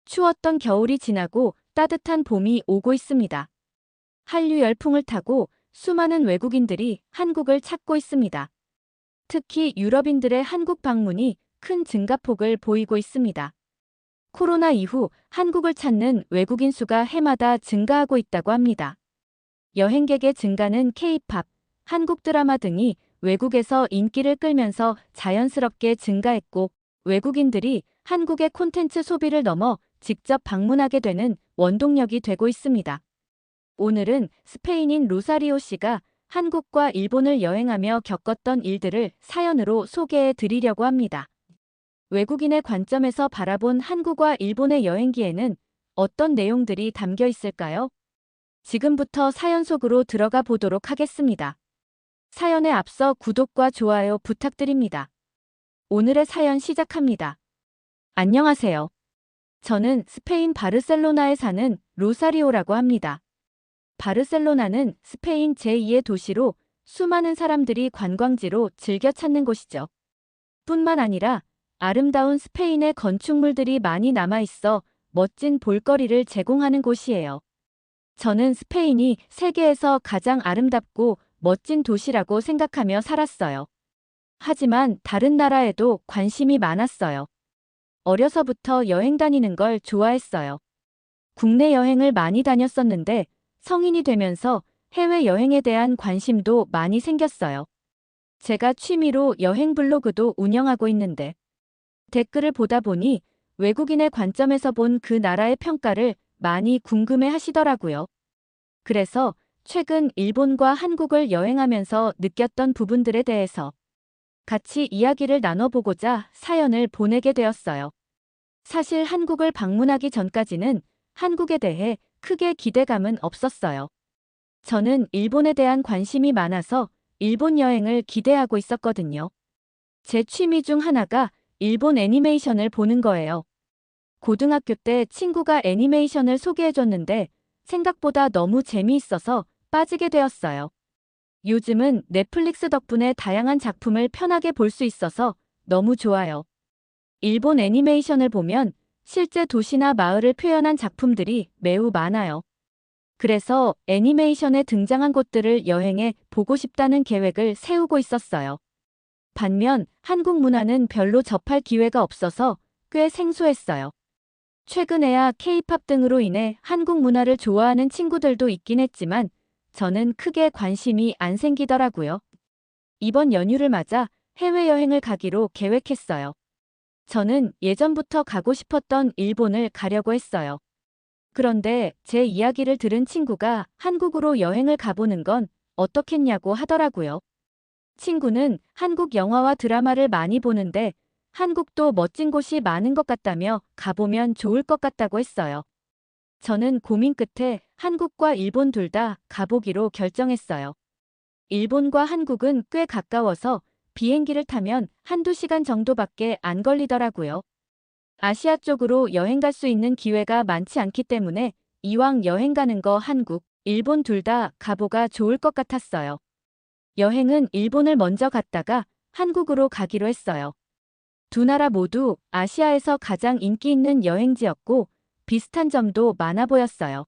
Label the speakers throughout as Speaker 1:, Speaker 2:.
Speaker 1: 추웠던 겨울이 지나고 따뜻한 봄이 오고 있습니다. 한류 열풍을 타고 수많은 외국인들이 한국을 찾고 있습니다. 특히 유럽인들의 한국 방문이 큰 증가폭을 보이고 있습니다. 코로나 이후 한국을 찾는 외국인 수가 해마다 증가하고 있다고 합니다. 여행객의 증가는 K-팝, 한국 드라마 등이 외국에서 인기를 끌면서 자연스럽게 증가했고, 외국인들이 한국의 콘텐츠 소비를 넘어 직접 방문하게 되는 원동력이 되고 있습니다. 오늘은 스페인인 로사리오 씨가 한국과 일본을 여행하며 겪었던 일들을 사연으로 소개해 드리려고 합니다. 외국인의 관점에서 바라본 한국과 일본의 여행기에는 어떤 내용들이 담겨 있을까요? 지금부터 사연 속으로 들어가 보도록 하겠습니다. 사연에 앞서 구독과 좋아요 부탁드립니다. 오늘의 사연 시작합니다. 안녕하세요. 저는 스페인 바르셀로나에 사는 로사리오라고 합니다. 바르셀로나는 스페인 제2의 도시로 수많은 사람들이 관광지로 즐겨 찾는 곳이죠. 뿐만 아니라 아름다운 스페인의 건축물들이 많이 남아있어 멋진 볼거리를 제공하는 곳이에요. 저는 스페인이 세계에서 가장 아름답고 멋진 도시라고 생각하며 살았어요. 하지만 다른 나라에도 관심이 많았어요. 어려서부터 여행 다니는 걸 좋아했어요. 국내 여행을 많이 다녔었는데 성인이 되면서 해외여행에 대한 관심도 많이 생겼어요. 제가 취미로 여행 블로그도 운영하고 있는데 댓글을 보다 보니 외국인의 관점에서 본 그 나라의 평가를 많이 궁금해 하시더라고요. 그래서 최근 일본과 한국을 여행하면서 느꼈던 부분들에 대해서 같이 이야기를 나눠보고자 사연을 보내게 되었어요. 사실 한국을 방문하기 전까지는 한국에 대해 크게 기대감은 없었어요. 저는 일본에 대한 관심이 많아서 일본 여행을 기대하고 있었거든요. 제 취미 중 하나가 일본 애니메이션을 보는 거예요. 고등학교 때 친구가 애니메이션을 소개해줬는데 생각보다 너무 재미있어서 빠지게 되었어요. 요즘은 넷플릭스 덕분에 다양한 작품을 편하게 볼 수 있어서 너무 좋아요. 일본 애니메이션을 보면 실제 도시나 마을을 표현한 작품들이 매우 많아요. 그래서 애니메이션에 등장한 곳들을 여행해 보고 싶다는 계획을 세우고 있었어요. 반면 한국 문화는 별로 접할 기회가 없어서 꽤 생소했어요. 최근에야 K-팝 등으로 인해 한국 문화를 좋아하는 친구들도 있긴 했지만 저는 크게 관심이 안 생기더라고요. 이번 연휴를 맞아 해외여행을 가기로 계획했어요. 저는 예전부터 가고 싶었던 일본을 가려고 했어요. 그런데 제 이야기를 들은 친구가 한국으로 여행을 가보는 건 어떻겠냐고 하더라고요. 친구는 한국 영화와 드라마를 많이 보는데 한국도 멋진 곳이 많은 것 같다며 가보면 좋을 것 같다고 했어요. 저는 고민 끝에 한국과 일본 둘 다 가보기로 결정했어요. 일본과 한국은 꽤 가까워서 비행기를 타면 한두 시간 정도밖에 안 걸리더라고요. 아시아 쪽으로 여행 갈 수 있는 기회가 많지 않기 때문에 이왕 여행 가는 거 한국, 일본 둘 다 가보가 좋을 것 같았어요. 여행은 일본을 먼저 갔다가 한국으로 가기로 했어요. 두 나라 모두 아시아에서 가장 인기 있는 여행지였고 비슷한 점도 많아 보였어요.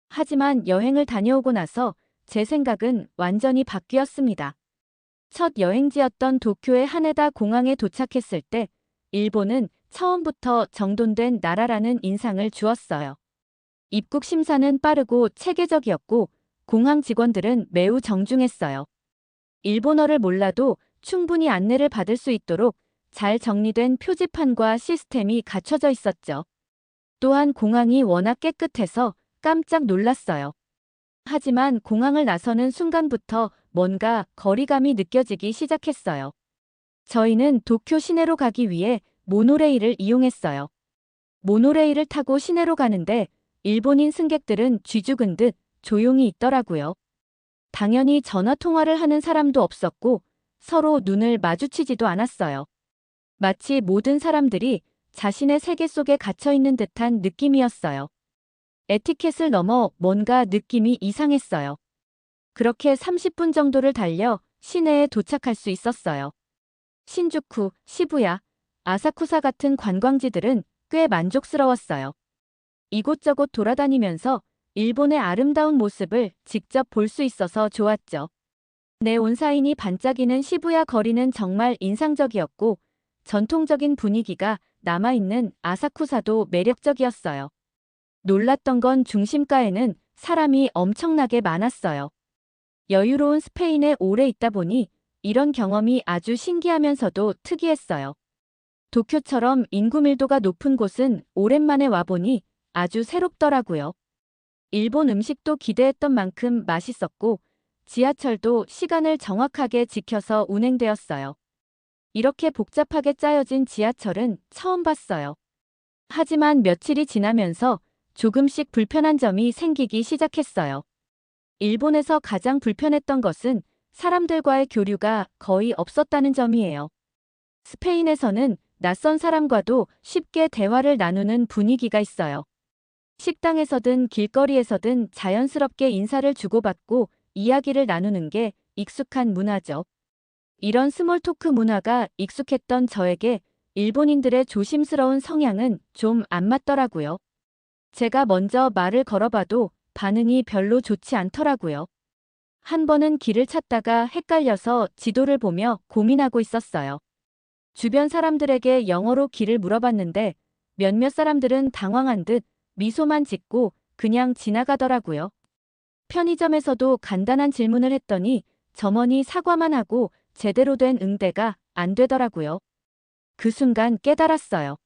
Speaker 1: 하지만 여행을 다녀오고 나서 제 생각은 완전히 바뀌었습니다. 첫 여행지였던 도쿄의 하네다 공항에 도착했을 때 일본은 처음부터 정돈된 나라라는 인상을 주었어요. 입국 심사는 빠르고 체계적이었고 공항 직원들은 매우 정중했어요. 일본어를 몰라도 충분히 안내를 받을 수 있도록 잘 정리된 표지판과 시스템이 갖춰져 있었죠. 또한 공항이 워낙 깨끗해서 깜짝 놀랐어요. 하지만 공항을 나서는 순간부터 뭔가 거리감이 느껴지기 시작했어요. 저희는 도쿄 시내로 가기 위해 모노레일을 이용했어요. 모노레일을 타고 시내로 가는데 일본인 승객들은 쥐죽은 듯 조용히 있더라고요. 당연히 전화 통화를 하는 사람도 없었고 서로 눈을 마주치지도 않았어요. 마치 모든 사람들이 자신의 세계 속에 갇혀 있는 듯한 느낌이었어요. 에티켓을 넘어 뭔가 느낌이 이상했어요. 그렇게 30분 정도를 달려 시내에 도착할 수 있었어요. 신주쿠, 시부야, 아사쿠사 같은 관광지들은 꽤 만족스러웠어요. 이곳저곳 돌아다니면서 일본의 아름다운 모습을 직접 볼 수 있어서 좋았죠. 네온사인이 반짝이는 시부야 거리는 정말 인상적이었고 전통적인 분위기가 남아있는 아사쿠사도 매력적이었어요. 놀랐던 건 중심가에는 사람이 엄청나게 많았어요. 여유로운 스페인에 오래 있다 보니 이런 경험이 아주 신기하면서도 특이했어요. 도쿄처럼 인구 밀도가 높은 곳은 오랜만에 와보니 아주 새롭더라고요. 일본 음식도 기대했던 만큼 맛있었고 지하철도 시간을 정확하게 지켜서 운행되었어요. 이렇게 복잡하게 짜여진 지하철은 처음 봤어요. 하지만 며칠이 지나면서 조금씩 불편한 점이 생기기 시작했어요. 일본에서 가장 불편했던 것은 사람들과의 교류가 거의 없었다는 점이에요. 스페인에서는 낯선 사람과도 쉽게 대화를 나누는 분위기가 있어요. 식당에서든 길거리에서든 자연스럽게 인사를 주고받고 이야기를 나누는 게 익숙한 문화죠. 이런 스몰 토크 문화가 익숙했던 저에게 일본인들의 조심스러운 성향은 좀 안 맞더라고요. 제가 먼저 말을 걸어봐도 반응이 별로 좋지 않더라고요. 한 번은 길을 찾다가 헷갈려서 지도를 보며 고민하고 있었어요. 주변 사람들에게 영어로 길을 물어봤는데 몇몇 사람들은 당황한 듯 미소만 짓고 그냥 지나가더라고요. 편의점에서도 간단한 질문을 했더니 점원이 사과만 하고 제대로 된 응대가 안 되더라고요. 그 순간 깨달았어요.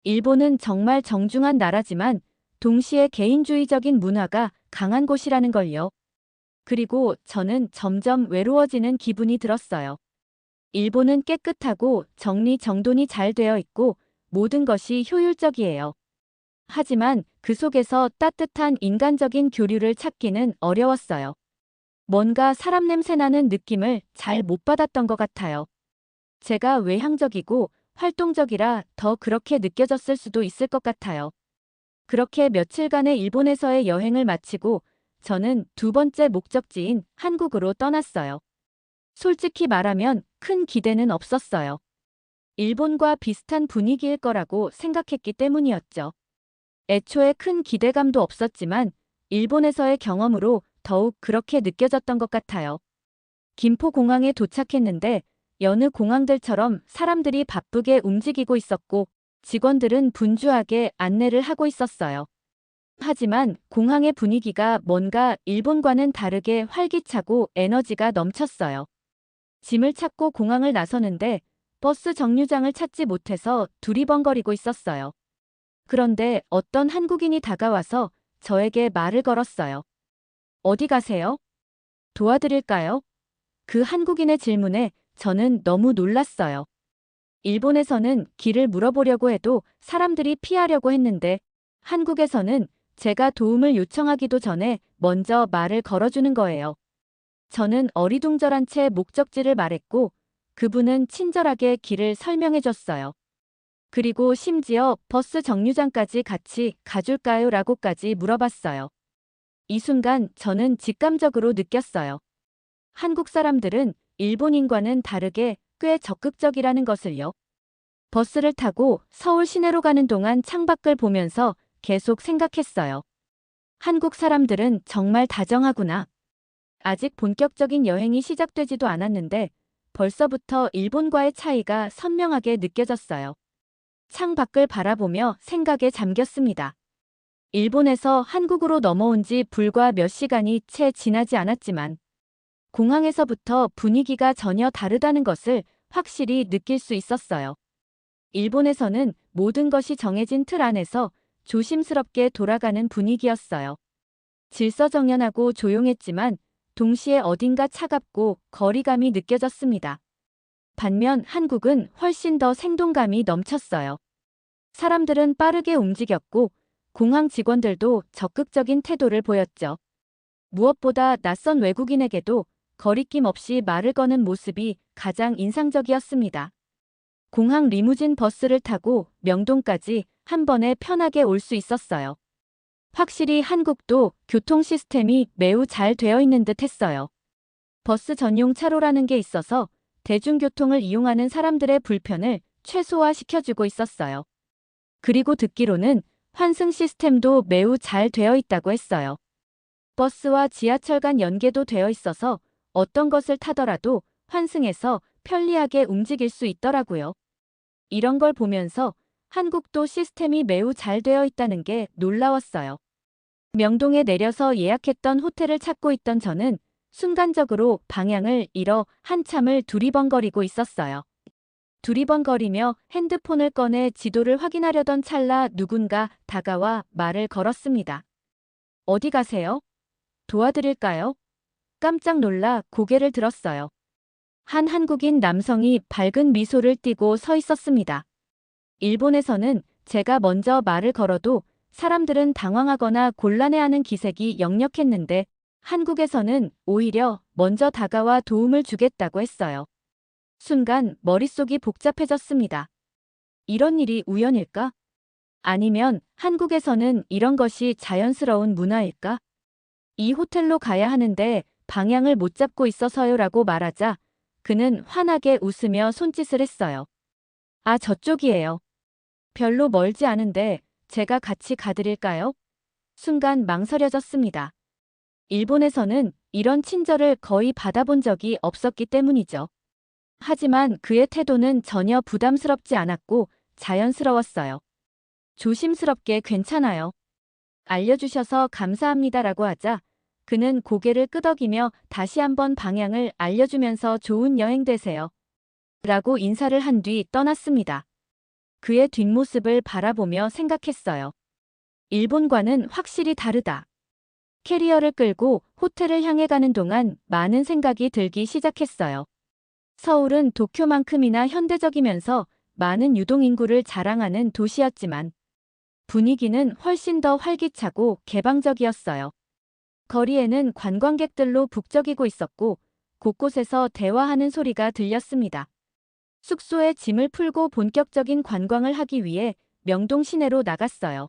Speaker 1: 일본은 정말 정중한 나라지만 동시에 개인주의적인 문화가 강한 곳이라는 걸요. 그리고 저는 점점 외로워지는 기분이 들었어요. 일본은 깨끗하고 정리정돈이 잘 되어 있고 모든 것이 효율적이에요. 하지만 그 속에서 따뜻한 인간적인 교류를 찾기는 어려웠어요. 뭔가 사람 냄새 나는 느낌을 잘 못 받았던 것 같아요. 제가 외향적이고 활동적이라 더 그렇게 느껴졌을 수도 있을 것 같아요. 그렇게 며칠간의 일본에서의 여행을 마치고 저는 두 번째 목적지인 한국으로 떠났어요. 솔직히 말하면 큰 기대는 없었어요. 일본과 비슷한 분위기일 거라고 생각했기 때문이었죠. 애초에 큰 기대감도 없었지만 일본에서의 경험으로 더욱 그렇게 느껴졌던 것 같아요. 김포공항에 도착했는데 여느 공항들처럼 사람들이 바쁘게 움직이고 있었고 직원들은 분주하게 안내를 하고 있었어요. 하지만 공항의 분위기가 뭔가 일본과는 다르게 활기차고 에너지가 넘쳤어요. 짐을 찾고 공항을 나서는데 버스 정류장을 찾지 못해서 두리번거리고 있었어요. 그런데 어떤 한국인이 다가와서 저에게 말을 걸었어요. 어디 가세요? 도와드릴까요? 그 한국인의 질문에 저는 너무 놀랐어요. 일본에서는 길을 물어보려고 해도 사람들이 피하려고 했는데 한국에서는 제가 도움을 요청하기도 전에 먼저 말을 걸어주는 거예요. 저는 어리둥절한 채 목적지를 말했고 그분은 친절하게 길을 설명해 줬어요. 그리고 심지어 버스 정류장까지 같이 가줄까요? 라고까지 물어봤어요. 이 순간 저는 직감적으로 느꼈어요. 한국 사람들은 일본인과는 다르게 꽤 적극적이라는 것을요. 버스를 타고 서울 시내로 가는 동안 창밖을 보면서 계속 생각했어요. 한국 사람들은 정말 다정하구나. 아직 본격적인 여행이 시작되지도 않았는데 벌써부터 일본과의 차이가 선명하게 느껴졌어요. 창 밖을 바라보며 생각에 잠겼습니다. 일본에서 한국으로 넘어온 지 불과 몇 시간이 채 지나지 않았지만 공항에서부터 분위기가 전혀 다르다는 것을 확실히 느낄 수 있었어요. 일본에서는 모든 것이 정해진 틀 안에서 조심스럽게 돌아가는 분위기였어요. 질서정연하고 조용했지만 동시에 어딘가 차갑고 거리감이 느껴졌습니다. 반면 한국은 훨씬 더 생동감이 넘쳤어요. 사람들은 빠르게 움직였고 공항 직원들도 적극적인 태도를 보였죠. 무엇보다 낯선 외국인에게도 거리낌 없이 말을 거는 모습이 가장 인상적이었습니다. 공항 리무진 버스를 타고 명동까지 한 번에 편하게 올 수 있었어요. 확실히 한국도 교통 시스템이 매우 잘 되어 있는 듯 했어요. 버스 전용 차로라는 게 있어서 대중교통을 이용하는 사람들의 불편을 최소화시켜주고 있었어요. 그리고 듣기로는 환승 시스템도 매우 잘 되어 있다고 했어요. 버스와 지하철 간 연계도 되어 있어서 어떤 것을 타더라도 환승해서 편리하게 움직일 수 있더라고요. 이런 걸 보면서 한국도 시스템이 매우 잘 되어 있다는 게 놀라웠어요. 명동에 내려서 예약했던 호텔을 찾고 있던 저는 순간적으로 방향을 잃어 한참을 두리번거리고 있었어요. 두리번거리며 핸드폰을 꺼내 지도를 확인하려던 찰나 누군가 다가와 말을 걸었습니다. 어디 가세요? 도와드릴까요? 깜짝 놀라 고개를 들었어요. 한 한국인 남성이 밝은 미소를 띠고 서 있었습니다. 일본에서는 제가 먼저 말을 걸어도 사람들은 당황하거나 곤란해하는 기색이 역력했는데 한국에서는 오히려 먼저 다가와 도움을 주겠다고 했어요. 순간 머릿속이 복잡해졌습니다. 이런 일이 우연일까? 아니면 한국에서는 이런 것이 자연스러운 문화일까? 이 호텔로 가야 하는데 방향을 못 잡고 있어서요라고 말하자 그는 환하게 웃으며 손짓을 했어요. 아, 저쪽이에요. 별로 멀지 않은데 제가 같이 가드릴까요? 순간 망설여졌습니다. 일본에서는 이런 친절을 거의 받아본 적이 없었기 때문이죠. 하지만 그의 태도는 전혀 부담스럽지 않았고 자연스러웠어요. 조심스럽게 괜찮아요. 알려주셔서 감사합니다라고 하자 그는 고개를 끄덕이며 다시 한번 방향을 알려주면서 좋은 여행 되세요. 라고 인사를 한 뒤 떠났습니다. 그의 뒷모습을 바라보며 생각했어요. 일본과는 확실히 다르다. 캐리어를 끌고 호텔을 향해 가는 동안 많은 생각이 들기 시작했어요. 서울은 도쿄만큼이나 현대적이면서 많은 유동인구를 자랑하는 도시였지만 분위기는 훨씬 더 활기차고 개방적이었어요. 거리에는 관광객들로 북적이고 있었고 곳곳에서 대화하는 소리가 들렸습니다. 숙소에 짐을 풀고 본격적인 관광을 하기 위해 명동 시내로 나갔어요.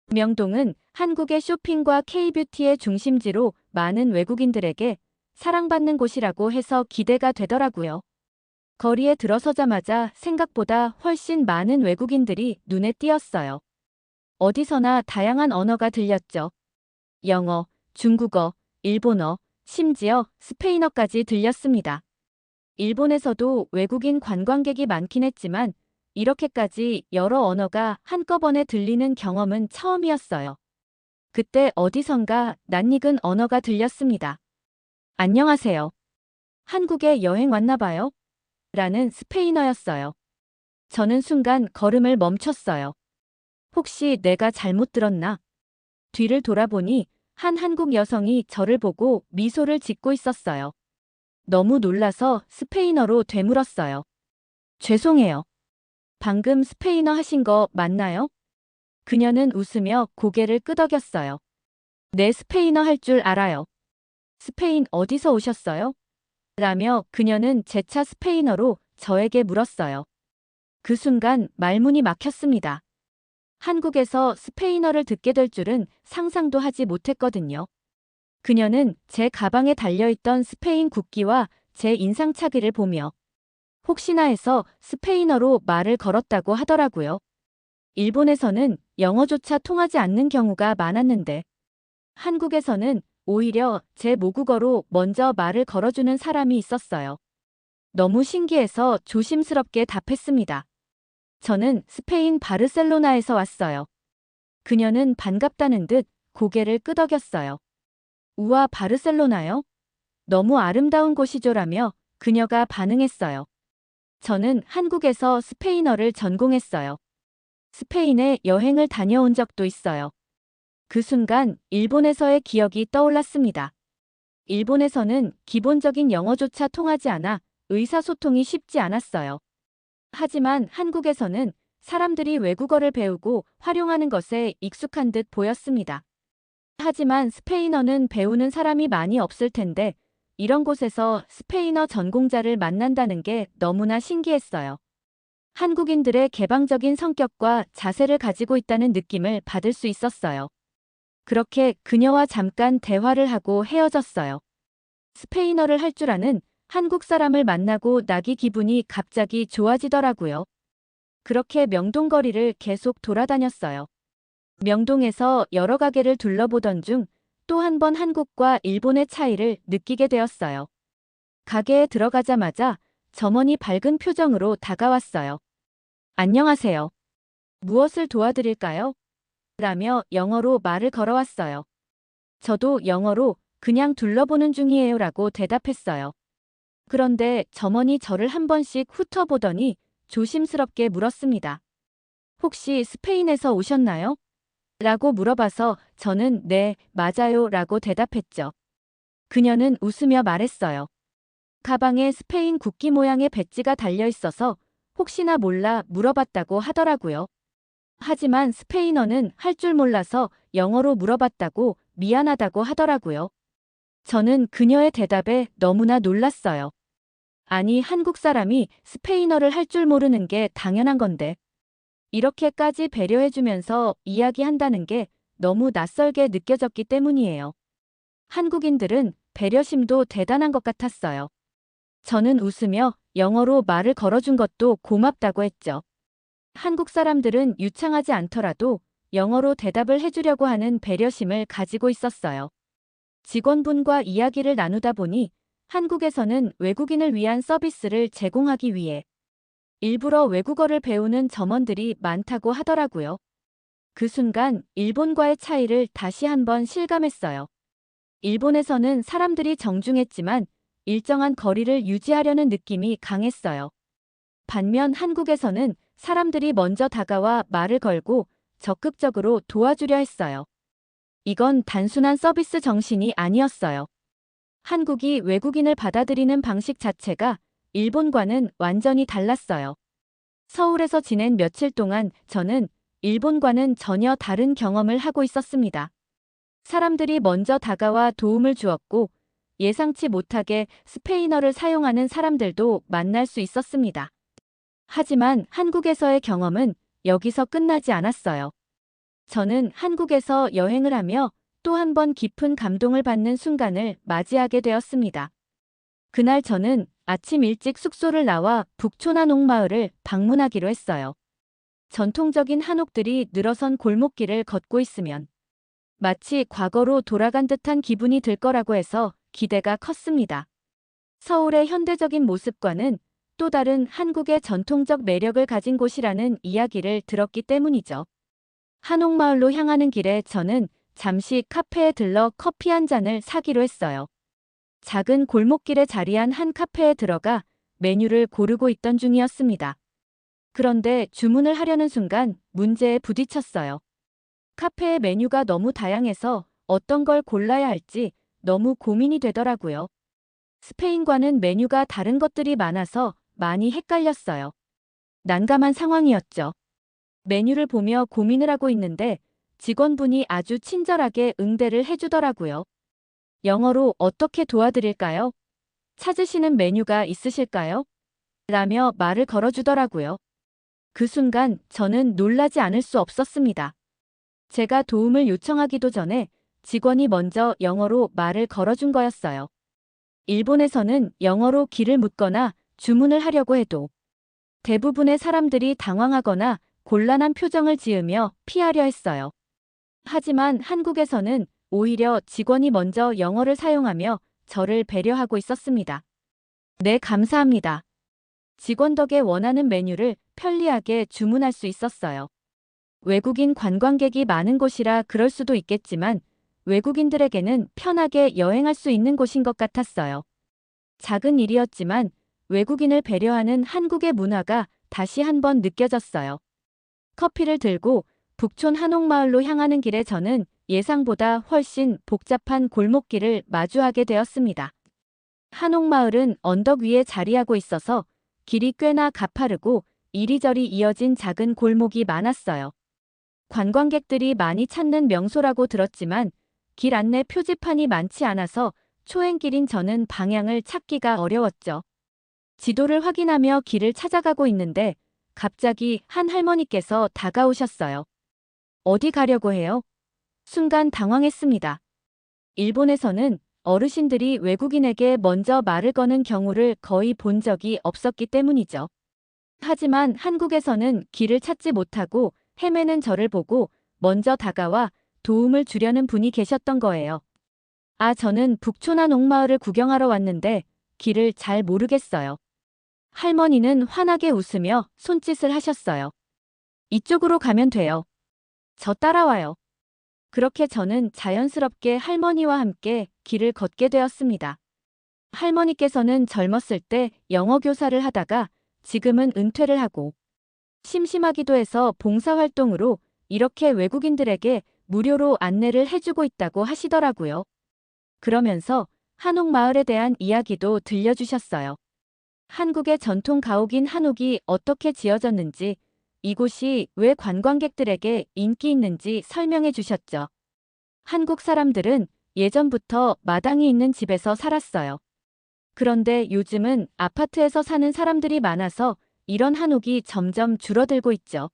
Speaker 1: 명동은 한국의 쇼핑과 K뷰티의 중심지로 많은 외국인들에게 사랑받는 곳이라고 해서 기대가 되더라고요. 거리에 들어서자마자 생각보다 훨씬 많은 외국인들이 눈에 띄었어요. 어디서나 다양한 언어가 들렸죠. 영어, 중국어, 일본어, 심지어 스페인어까지 들렸습니다. 일본에서도 외국인 관광객이 많긴 했지만 이렇게까지 여러 언어가 한꺼번에 들리는 경험은 처음이었어요. 그때 어디선가 낯익은 언어가 들렸습니다. 안녕하세요. 한국에 여행 왔나 봐요? 라는 스페인어였어요. 저는 순간 걸음을 멈췄어요. 혹시 내가 잘못 들었나? 뒤를 돌아보니 한 한국 여성이 저를 보고 미소를 짓고 있었어요. 너무 놀라서 스페인어로 되물었어요. 죄송해요. 방금 스페인어 하신 거 맞나요? 그녀는 웃으며 고개를 끄덕였어요. 네, 스페인어 할 줄 알아요. 스페인 어디서 오셨어요? 라며 그녀는 재차 스페인어로 저에게 물었어요. 그 순간 말문이 막혔습니다. 한국에서 스페인어를 듣게 될 줄은 상상도 하지 못했거든요. 그녀는 제 가방에 달려있던 스페인 국기와 제 인상착의를 보며 혹시나 해서 스페인어로 말을 걸었다고 하더라고요. 일본에서는 영어조차 통하지 않는 경우가 많았는데 한국에서는 오히려 제 모국어로 먼저 말을 걸어주는 사람이 있었어요. 너무 신기해서 조심스럽게 답했습니다. 저는 스페인 바르셀로나에서 왔어요. 그녀는 반갑다는 듯 고개를 끄덕였어요. 우와, 바르셀로나요? 너무 아름다운 곳이죠라며 그녀가 반응했어요. 저는 한국에서 스페인어를 전공했어요. 스페인에 여행을 다녀온 적도 있어요. 그 순간 일본에서의 기억이 떠올랐습니다. 일본에서는 기본적인 영어조차 통하지 않아 의사소통이 쉽지 않았어요. 하지만 한국에서는 사람들이 외국어를 배우고 활용하는 것에 익숙한 듯 보였습니다. 하지만 스페인어는 배우는 사람이 많이 없을 텐데 이런 곳에서 스페인어 전공자를 만난다는 게 너무나 신기했어요. 한국인들의 개방적인 성격과 자세를 가지고 있다는 느낌을 받을 수 있었어요. 그렇게 그녀와 잠깐 대화를 하고 헤어졌어요. 스페인어를 할 줄 아는 한국 사람을 만나고 나기 기분이 갑자기 좋아지더라고요. 그렇게 명동거리를 계속 돌아다녔어요. 명동에서 여러 가게를 둘러보던 중 또 한 번 한국과 일본의 차이를 느끼게 되었어요. 가게에 들어가자마자 점원이 밝은 표정으로 다가왔어요. 안녕하세요. 무엇을 도와드릴까요? 라며 영어로 말을 걸어왔어요. 저도 영어로 그냥 둘러보는 중이에요 라고 대답했어요. 그런데 점원이 저를 한 번씩 훑어보더니 조심스럽게 물었습니다. 혹시 스페인에서 오셨나요? 라고 물어봐서 저는 네, 맞아요 라고 대답했죠. 그녀는 웃으며 말했어요. 가방에 스페인 국기 모양의 배지가 달려 있어서 혹시나 몰라 물어봤다고 하더라고요. 하지만 스페인어는 할 줄 몰라서 영어로 물어봤다고 미안하다고 하더라고요. 저는 그녀의 대답에 너무나 놀랐어요. 아니, 한국 사람이 스페인어를 할 줄 모르는 게 당연한 건데. 이렇게까지 배려해주면서 이야기한다는 게 너무 낯설게 느껴졌기 때문이에요. 한국인들은 배려심도 대단한 것 같았어요. 저는 웃으며 영어로 말을 걸어준 것도 고맙다고 했죠. 한국 사람들은 유창하지 않더라도 영어로 대답을 해주려고 하는 배려심을 가지고 있었어요. 직원분과 이야기를 나누다 보니 한국에서는 외국인을 위한 서비스를 제공하기 위해 일부러 외국어를 배우는 점원들이 많다고 하더라고요. 그 순간 일본과의 차이를 다시 한번 실감했어요. 일본에서는 사람들이 정중했지만 일정한 거리를 유지하려는 느낌이 강했어요. 반면 한국에서는 사람들이 먼저 다가와 말을 걸고 적극적으로 도와주려 했어요. 이건 단순한 서비스 정신이 아니었어요. 한국이 외국인을 받아들이는 방식 자체가 일본과는 완전히 달랐어요. 서울에서 지낸 며칠 동안 저는 일본과는 전혀 다른 경험을 하고 있었습니다. 사람들이 먼저 다가와 도움을 주었고 예상치 못하게 스페인어를 사용하는 사람들도 만날 수 있었습니다. 하지만 한국에서의 경험은 여기서 끝나지 않았어요. 저는 한국에서 여행을 하며 또 한 번 깊은 감동을 받는 순간을 맞이하게 되었습니다. 그날 저는 아침 일찍 숙소를 나와 북촌 한옥마을을 방문하기로 했어요. 전통적인 한옥들이 늘어선 골목길을 걷고 있으면 마치 과거로 돌아간 듯한 기분이 들 거라고 해서 기대가 컸습니다. 서울의 현대적인 모습과는 또 다른 한국의 전통적 매력을 가진 곳이라는 이야기를 들었기 때문이죠. 한옥마을로 향하는 길에 저는 잠시 카페에 들러 커피 한 잔을 사기로 했어요. 작은 골목길에 자리한 한 카페에 들어가 메뉴를 고르고 있던 중이었습니다. 그런데 주문을 하려는 순간 문제에 부딪혔어요. 카페의 메뉴가 너무 다양해서 어떤 걸 골라야 할지 너무 고민이 되더라고요. 스페인과는 메뉴가 다른 것들이 많아서 많이 헷갈렸어요. 난감한 상황이었죠. 메뉴를 보며 고민을 하고 있는데 직원분이 아주 친절하게 응대를 해주더라고요. 영어로 어떻게 도와드릴까요? 찾으시는 메뉴가 있으실까요? 라며 말을 걸어주더라고요. 그 순간 저는 놀라지 않을 수 없었습니다. 제가 도움을 요청하기도 전에 직원이 먼저 영어로 말을 걸어준 거였어요. 일본에서는 영어로 길을 묻거나 주문을 하려고 해도 대부분의 사람들이 당황하거나 곤란한 표정을 지으며 피하려 했어요. 하지만 한국에서는 오히려 직원이 먼저 영어를 사용하며 저를 배려하고 있었습니다. 네, 감사합니다. 직원 덕에 원하는 메뉴를 편리하게 주문할 수 있었어요. 외국인 관광객이 많은 곳이라 그럴 수도 있겠지만 외국인들에게는 편하게 여행할 수 있는 곳인 것 같았어요. 작은 일이었지만 외국인을 배려하는 한국의 문화가 다시 한번 느껴졌어요. 커피를 들고 북촌 한옥마을로 향하는 길에 저는 예상보다 훨씬 복잡한 골목길을 마주하게 되었습니다. 한옥마을은 언덕 위에 자리하고 있어서 길이 꽤나 가파르고 이리저리 이어진 작은 골목이 많았어요. 관광객들이 많이 찾는 명소라고 들었지만 길 안내 표지판이 많지 않아서 초행길인 저는 방향을 찾기가 어려웠죠. 지도를 확인하며 길을 찾아가고 있는데 갑자기 한 할머니께서 다가오셨어요. 어디 가려고 해요? 순간 당황했습니다. 일본에서는 어르신들이 외국인에게 먼저 말을 거는 경우를 거의 본 적이 없었기 때문이죠. 하지만 한국에서는 길을 찾지 못하고 헤매는 저를 보고 먼저 다가와 도움을 주려는 분이 계셨던 거예요. 저는 북촌 한 옥마을을 구경하러 왔는데 길을 잘 모르겠어요. 할머니는 환하게 웃으며 손짓을 하셨어요. 이쪽으로 가면 돼요. 저 따라와요. 그렇게 저는 자연스럽게 할머니와 함께 길을 걷게 되었습니다. 할머니께서는 젊었을 때 영어 교사를 하다가 지금은 은퇴를 하고 심심하기도 해서 봉사활동으로 이렇게 외국인들에게 무료로 안내를 해주고 있다고 하시더라고요. 그러면서 한옥 마을에 대한 이야기도 들려주셨어요. 한국의 전통 가옥인 한옥이 어떻게 지어졌는지, 이곳이 왜 관광객들에게 인기 있는지 설명해 주셨죠. 한국 사람들은 예전부터 마당이 있는 집에서 살았어요. 그런데 요즘은 아파트에서 사는 사람들이 많아서 이런 한옥이 점점 줄어들고 있죠.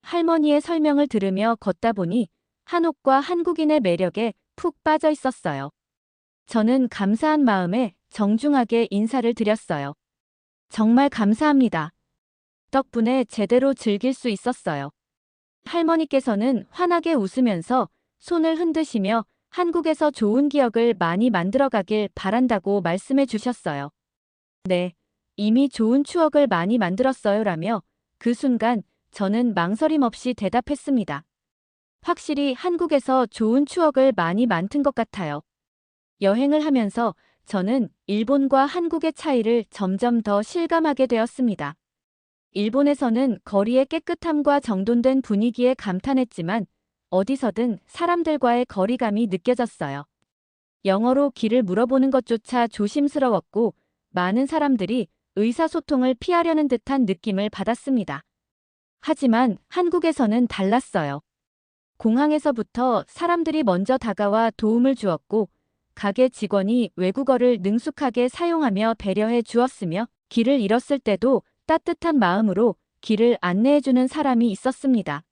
Speaker 1: 할머니의 설명을 들으며 걷다 보니 한옥과 한국인의 매력에 푹 빠져 있었어요. 저는 감사한 마음에 정중하게 인사를 드렸어요. 정말 감사합니다. 덕분에 제대로 즐길 수 있었어요. 할머니께서는 환하게 웃으면서 손을 흔드시며 한국에서 좋은 기억을 많이 만들어가길 바란다고 말씀해 주셨어요. 네, 이미 좋은 추억을 많이 만들었어요라며 그 순간 저는 망설임 없이 대답했습니다. 확실히 한국에서 좋은 추억을 많이 만든 것 같아요. 여행을 하면서 저는 일본과 한국의 차이를 점점 더 실감하게 되었습니다. 일본에서는 거리의 깨끗함과 정돈된 분위기에 감탄했지만 어디서든 사람들과의 거리감이 느껴졌어요. 영어로 길을 물어보는 것조차 조심스러웠고 많은 사람들이 의사소통을 피하려는 듯한 느낌을 받았습니다. 하지만 한국에서는 달랐어요. 공항에서부터 사람들이 먼저 다가와 도움을 주었고 가게 직원이 외국어를 능숙하게 사용하며 배려해 주었으며 길을 잃었을 때도 따뜻한 마음으로 길을 안내해주는 사람이 있었습니다.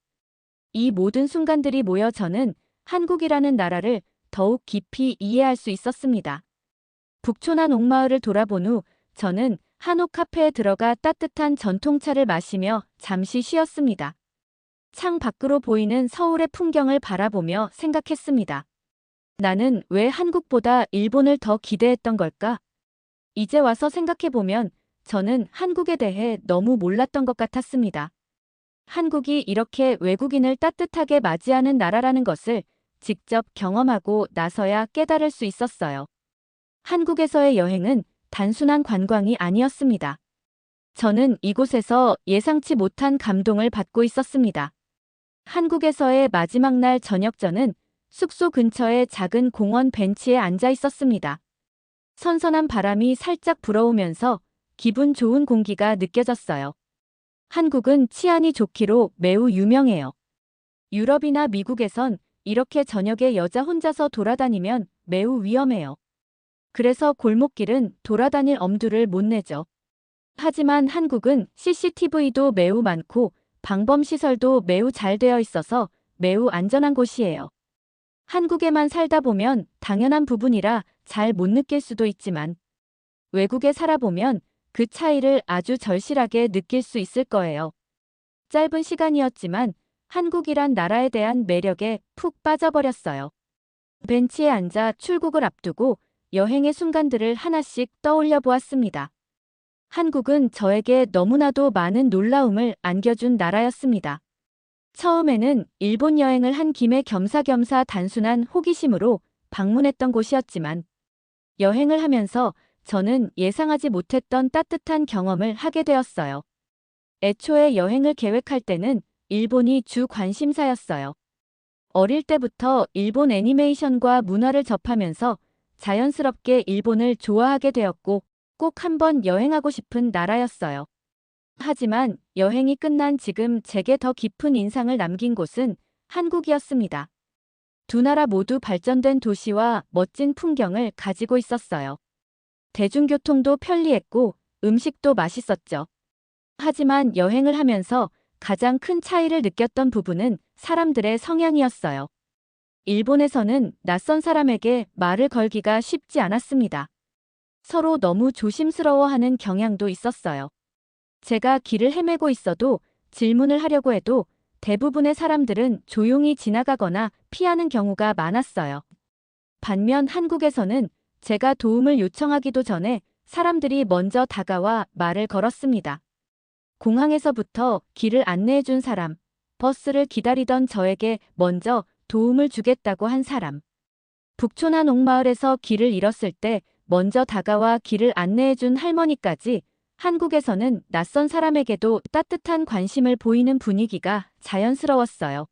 Speaker 1: 이 모든 순간들이 모여 저는 한국이라는 나라를 더욱 깊이 이해할 수 있었습니다. 북촌 한 옥마을을 돌아본 후 저는 한옥 카페에 들어가 따뜻한 전통차를 마시며 잠시 쉬었습니다. 창 밖으로 보이는 서울의 풍경을 바라보며 생각했습니다. 나는 왜 한국보다 일본을 더 기대했던 걸까? 이제 와서 생각해보면 저는 한국에 대해 너무 몰랐던 것 같았습니다. 한국이 이렇게 외국인을 따뜻하게 맞이하는 나라라는 것을 직접 경험하고 나서야 깨달을 수 있었어요. 한국에서의 여행은 단순한 관광이 아니었습니다. 저는 이곳에서 예상치 못한 감동을 받고 있었습니다. 한국에서의 마지막 날 저녁 저는 숙소 근처의 작은 공원 벤치에 앉아 있었습니다. 선선한 바람이 살짝 불어오면서 기분 좋은 공기가 느껴졌어요. 한국은 치안이 좋기로 매우 유명해요. 유럽이나 미국에선 이렇게 저녁에 여자 혼자서 돌아다니면 매우 위험해요. 그래서 골목길은 돌아다닐 엄두를 못 내죠. 하지만 한국은 CCTV도 매우 많고 방범시설도 매우 잘 되어 있어서 매우 안전한 곳이에요. 한국에만 살다 보면 당연한 부분이라 잘 못 느낄 수도 있지만 외국에 살아보면 그 차이를 아주 절실하게 느낄 수 있을 거예요. 짧은 시간이었지만 한국이란 나라에 대한 매력에 푹 빠져버렸어요. 벤치에 앉아 출국을 앞두고 여행의 순간들을 하나씩 떠올려 보았습니다. 한국은 저에게 너무나도 많은 놀라움을 안겨준 나라였습니다. 처음에는 일본 여행을 한 김에 겸사겸사 단순한 호기심으로 방문했던 곳이었지만 여행을 하면서 저는 예상하지 못했던 따뜻한 경험을 하게 되었어요. 애초에 여행을 계획할 때는 일본이 주 관심사였어요. 어릴 때부터 일본 애니메이션과 문화를 접하면서 자연스럽게 일본을 좋아하게 되었고 꼭 한번 여행하고 싶은 나라였어요. 하지만 여행이 끝난 지금 제게 더 깊은 인상을 남긴 곳은 한국이었습니다. 두 나라 모두 발전된 도시와 멋진 풍경을 가지고 있었어요. 대중교통도 편리했고 음식도 맛있었죠. 하지만 여행을 하면서 가장 큰 차이를 느꼈던 부분은 사람들의 성향이었어요. 일본에서는 낯선 사람에게 말을 걸기가 쉽지 않았습니다. 서로 너무 조심스러워하는 경향도 있었어요. 제가 길을 헤매고 있어도 질문을 하려고 해도 대부분의 사람들은 조용히 지나가거나 피하는 경우가 많았어요. 반면 한국에서는 제가 도움을 요청하기도 전에 사람들이 먼저 다가와 말을 걸었습니다. 공항에서부터 길을 안내해준 사람, 버스를 기다리던 저에게 먼저 도움을 주겠다고 한 사람, 북촌 한 옥마을에서 길을 잃었을 때 먼저 다가와 길을 안내해준 할머니까지 한국에서는 낯선 사람에게도 따뜻한 관심을 보이는 분위기가 자연스러웠어요.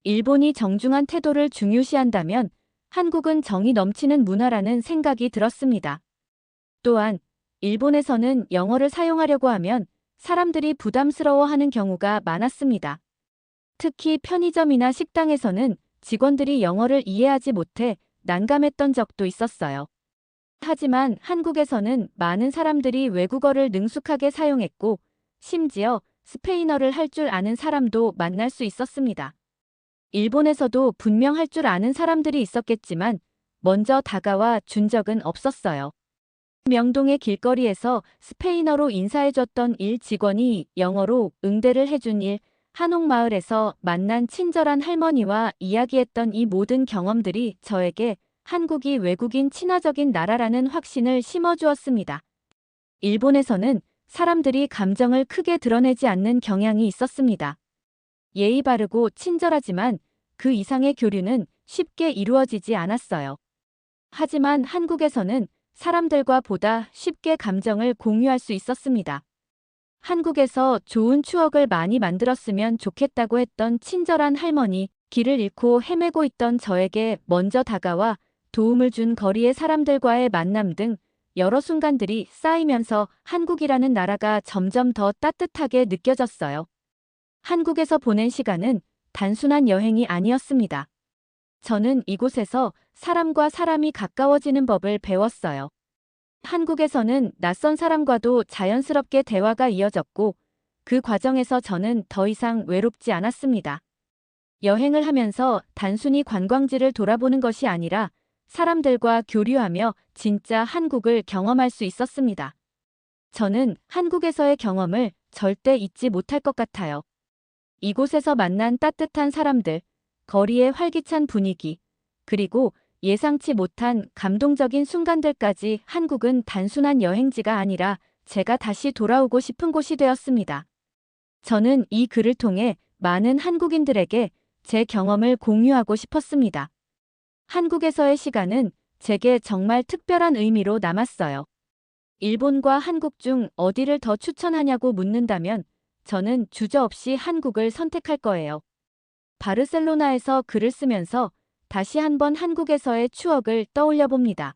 Speaker 1: 일본이 정중한 태도를 중요시한다면 한국은 정이 넘치는 문화라는 생각이 들었습니다. 또한 일본에서는 영어를 사용하려고 하면 사람들이 부담스러워하는 경우가 많았습니다. 특히 편의점이나 식당에서는 직원들이 영어를 이해하지 못해 난감했던 적도 있었어요. 하지만 한국에서는 많은 사람들이 외국어를 능숙하게 사용했고, 심지어 스페인어를 할 줄 아는 사람도 만날 수 있었습니다. 일본에서도 분명 할 줄 아는 사람들이 있었겠지만 먼저 다가와 준 적은 없었어요. 명동의 길거리에서 스페인어로 인사해줬던 일 직원이 영어로 응대를 해준 일, 한옥마을에서 만난 친절한 할머니와 이야기했던 이 모든 경험들이 저에게 한국이 외국인 친화적인 나라라는 확신을 심어주었습니다. 일본에서는 사람들이 감정을 크게 드러내지 않는 경향이 있었습니다. 예의 바르고 친절하지만 그 이상의 교류는 쉽게 이루어지지 않았어요. 하지만 한국에서는 사람들과 보다 쉽게 감정을 공유할 수 있었습니다. 한국에서 좋은 추억을 많이 만들었으면 좋겠다고 했던 친절한 할머니, 길을 잃고 헤매고 있던 저에게 먼저 다가와 도움을 준 거리의 사람들과의 만남 등 여러 순간들이 쌓이면서 한국이라는 나라가 점점 더 따뜻하게 느껴졌어요. 한국에서 보낸 시간은 단순한 여행이 아니었습니다. 저는 이곳에서 사람과 사람이 가까워지는 법을 배웠어요. 한국에서는 낯선 사람과도 자연스럽게 대화가 이어졌고, 그 과정에서 저는 더 이상 외롭지 않았습니다. 여행을 하면서 단순히 관광지를 돌아보는 것이 아니라 사람들과 교류하며 진짜 한국을 경험할 수 있었습니다. 저는 한국에서의 경험을 절대 잊지 못할 것 같아요. 이곳에서 만난 따뜻한 사람들, 거리의 활기찬 분위기, 그리고 예상치 못한 감동적인 순간들까지 한국은 단순한 여행지가 아니라 제가 다시 돌아오고 싶은 곳이 되었습니다. 저는 이 글을 통해 많은 한국인들에게 제 경험을 공유하고 싶었습니다. 한국에서의 시간은 제게 정말 특별한 의미로 남았어요. 일본과 한국 중 어디를 더 추천하냐고 묻는다면 저는 주저없이 한국을 선택할 거예요. 바르셀로나에서 글을 쓰면서 다시 한번 한국에서의 추억을 떠올려 봅니다.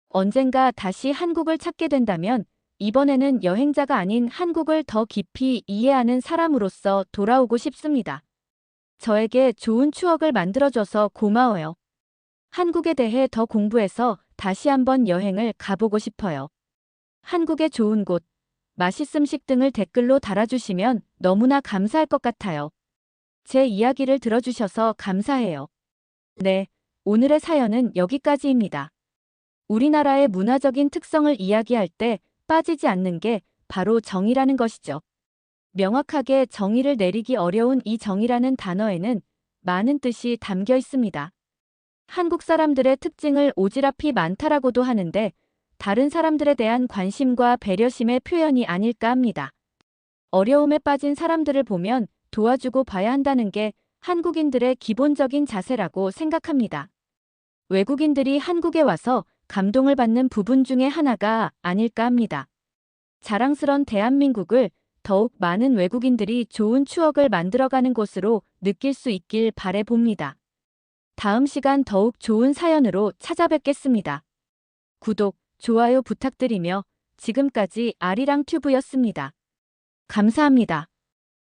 Speaker 1: 언젠가 다시 한국을 찾게 된다면 이번에는 여행자가 아닌 한국을 더 깊이 이해하는 사람으로서 돌아오고 싶습니다. 저에게 좋은 추억을 만들어줘서 고마워요. 한국에 대해 더 공부해서 다시 한번 여행을 가보고 싶어요. 한국의 좋은 곳, 맛있음식 등을 댓글로 달아주시면 너무나 감사할 것 같아요. 제 이야기를 들어주셔서 감사해요. 네, 오늘의 사연은 여기까지입니다. 우리나라의 문화적인 특성을 이야기할 때 빠지지 않는 게 바로 정의라는 것이죠. 명확하게 정의를 내리기 어려운 이 정의라는 단어에는 많은 뜻이 담겨 있습니다. 한국 사람들의 특징을 오지랖이 많다라고도 하는데 다른 사람들에 대한 관심과 배려심의 표현이 아닐까 합니다. 어려움에 빠진 사람들을 보면 도와주고 봐야 한다는 게 한국인들의 기본적인 자세라고 생각합니다. 외국인들이 한국에 와서 감동을 받는 부분 중에 하나가 아닐까 합니다. 자랑스런 대한민국을 더욱 많은 외국인들이 좋은 추억을 만들어가는 곳으로 느낄 수 있길 바라봅니다. 다음 시간 더욱 좋은 사연으로 찾아뵙겠습니다. 구독, 좋아요 부탁드리며 지금까지 아리랑 튜브였습니다. 감사합니다.